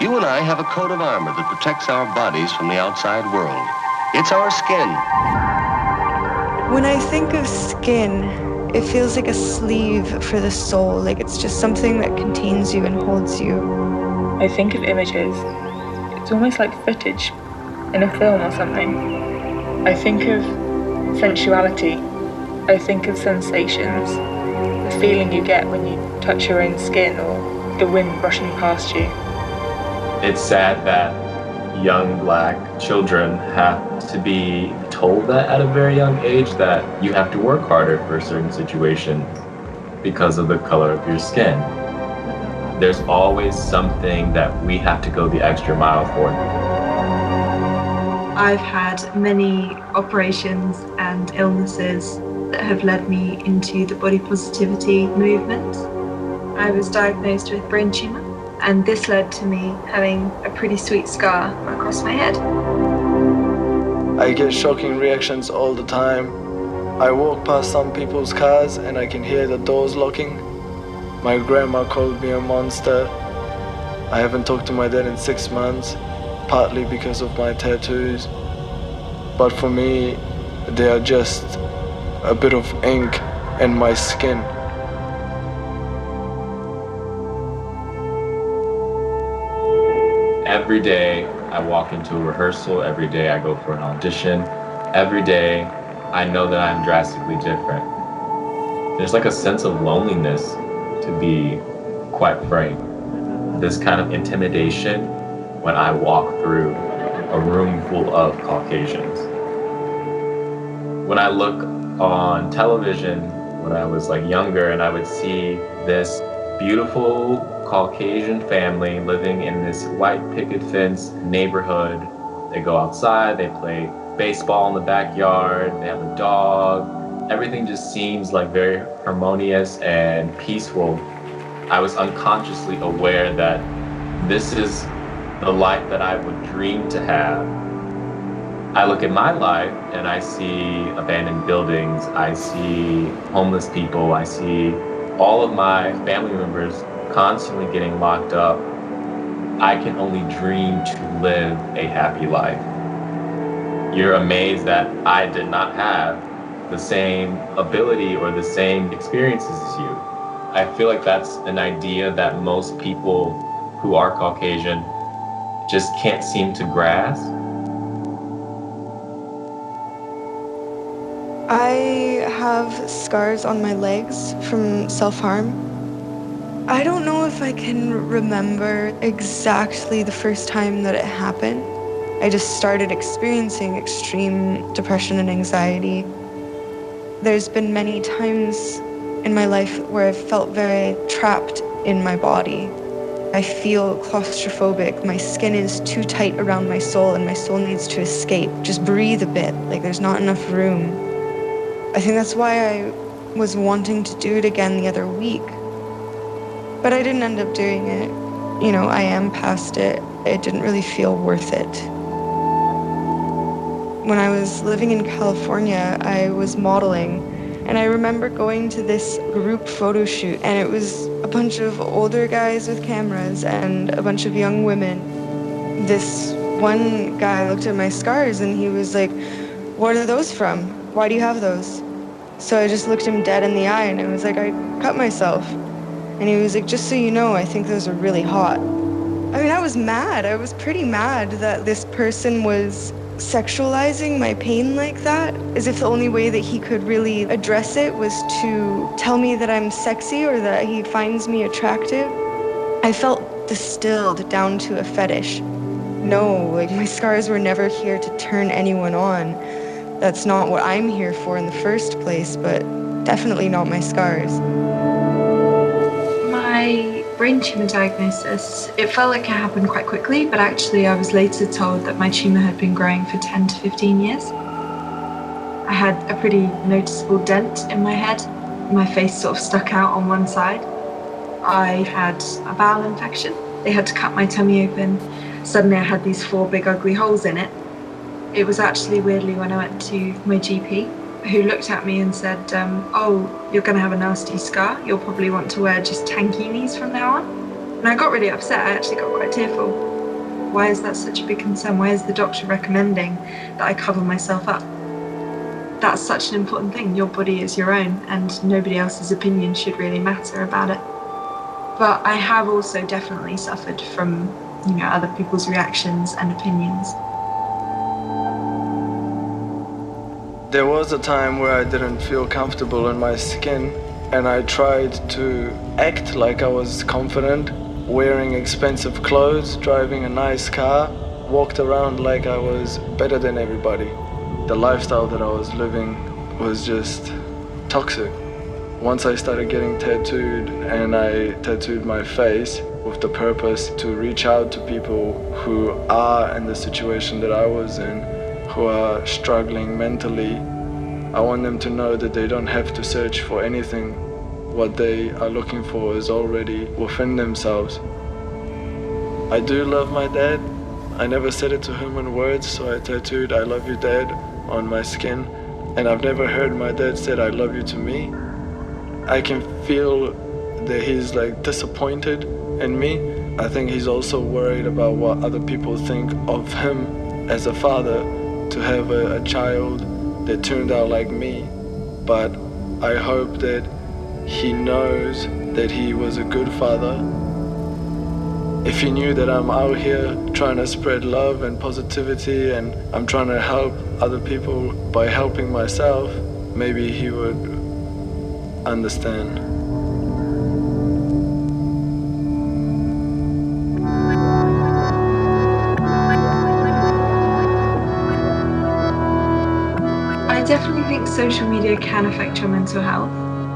You and I have a coat of armor that protects our bodies from the outside world. It's our skin. When I think of skin, it feels like a sleeve for the soul, like it's just something that contains you and holds you. I think of images. It's almost like footage in a film or something. I think of sensuality. I think of sensations. The feeling you get when you touch your own skin or the wind brushing past you. It's sad that young Black children have to be told that at a very young age that you have to work harder for certain situations because of the color of your skin. There's always something that we have to go the extra mile for. I've had many operations and illnesses that have led me into the body positivity movement. I was diagnosed with brain tumor, and this led to me having a pretty sweet scar across my head. I get shocking reactions all the time. I walk past some people's cars and I can hear the doors locking. My grandma called me a monster. I haven't talked to my dad in 6 months, partly because of my tattoos. But for me, they are just a bit of ink and my skin. Every day I walk into a rehearsal, every day I go for an audition, every day I know that I'm drastically different. There's like a sense of loneliness, to be quite frank. This kind of intimidation when I walk through a room full of Caucasians. When I look on television when I was like younger and I would see this beautiful Caucasian family living in this white picket fence neighborhood. They go outside, they play baseball in the backyard, they have a dog. Everything just seems like very harmonious and peaceful. I was unconsciously aware that this is the life that I would dream to have. I look at my life and I see abandoned buildings, I see homeless people, I see all of my family members constantly getting locked up. I can only dream to live a happy life. You're amazed that I did not have the same ability or the same experiences as you. I feel like that's an idea that most people who are Caucasian just can't seem to grasp. I have scars on my legs from self-harm. I don't know if I can remember exactly the first time that it happened. I just started experiencing extreme depression and anxiety. There's been many times in my life where I've felt very trapped in my body. I feel claustrophobic. My skin is too tight around my soul and my soul needs to escape. Just breathe a bit, like there's not enough room. I think that's why I was wanting to do it again the other week. But I didn't end up doing it. You know, I am past it. It didn't really feel worth it. When I was living in California, I was modeling, and I remember going to this group photo shoot, and it was a bunch of older guys with cameras and a bunch of young women. This one guy looked at my scars and he was like, "What are those from? Why do you have those?" So I just looked him dead in the eye and I was like, "I cut myself." And he was like, "Just so you know, I think those are really hot." I mean, I was mad. I was pretty mad that this person was sexualizing my pain like that, as if the only way that he could really address it was to tell me that I'm sexy or that he finds me attractive. I felt distilled down to a fetish. No, like my scars were never here to turn anyone on. That's not what I'm here for in the first place, but definitely not my scars. My brain tumor diagnosis, it felt like it happened quite quickly, but actually I was later told that my tumor had been growing for 10 to 15 years. I had a pretty noticeable dent in my head. My face sort of stuck out on one side. I had a bowel infection. They had to cut my tummy open. Suddenly I had these 4 big ugly holes in it. It was actually weirdly when I went to my GP, who looked at me and said, "Oh, you're going to have a nasty scar. You'll probably want to wear just tankinis from now on." And I got really upset. I actually got quite tearful. Why is that such a big concern? Why is the doctor recommending that I cover myself up? That's such an important thing. Your body is your own, and nobody else's opinion should really matter about it. But I have also definitely suffered from, other people's reactions and opinions. There was a time where I didn't feel comfortable in my skin, and I tried to act like I was confident, wearing expensive clothes, driving a nice car, walked around like I was better than everybody. The lifestyle that I was living was just toxic. Once I started getting tattooed, and I tattooed my face with the purpose to reach out to people who are in the situation that I was in, who are struggling mentally. I want them to know that they don't have to search for anything. What they are looking for is already within themselves. I do love my dad. I never said it to him in words, so I tattooed "I love you, Dad" on my skin. And I've never heard my dad said "I love you" to me. I can feel that he's disappointed in me. I think he's also worried about what other people think of him as a father, to have a child that turned out like me. But I hope that he knows that he was a good father. If he knew that I'm out here trying to spread love and positivity, and I'm trying to help other people by helping myself, maybe he would understand. I definitely think social media can affect your mental health.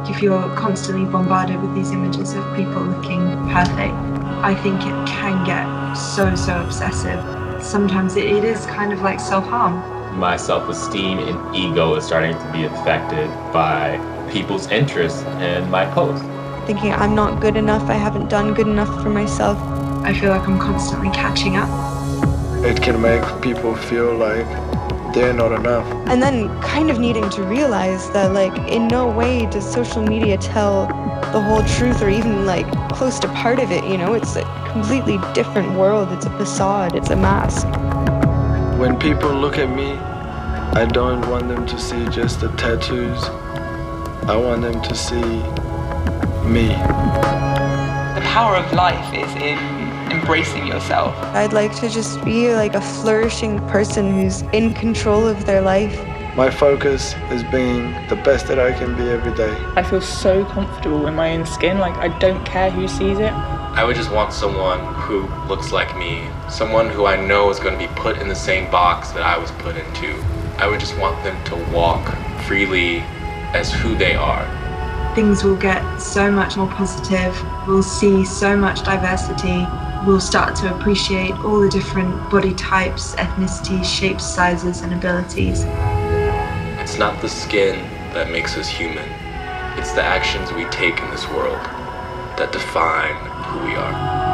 If you're constantly bombarded with these images of people looking perfect, I think it can get so obsessive. Sometimes it is kind of like self-harm. My self-esteem and ego is starting to be affected by people's interest in my posts. Thinking I'm not good enough, I haven't done good enough for myself. I feel like I'm constantly catching up. It can make people feel like they're not enough. And then kind of needing to realize that in no way does social media tell the whole truth, or even close to part of it, It's a completely different world. It's a facade, it's a mask. When people look at me, I don't want them to see just the tattoos. I want them to see me. The power of life is in embracing yourself. I'd like to just be a flourishing person who's in control of their life. My focus is being the best that I can be every day. I feel so comfortable in my own skin, I don't care who sees it. I would just want someone who looks like me, someone who I know is going to be put in the same box that I was put into. I would just want them to walk freely as who they are. Things will get so much more positive. We'll see so much diversity. We'll start to appreciate all the different body types, ethnicities, shapes, sizes, and abilities. It's not the skin that makes us human. It's the actions we take in this world that define who we are.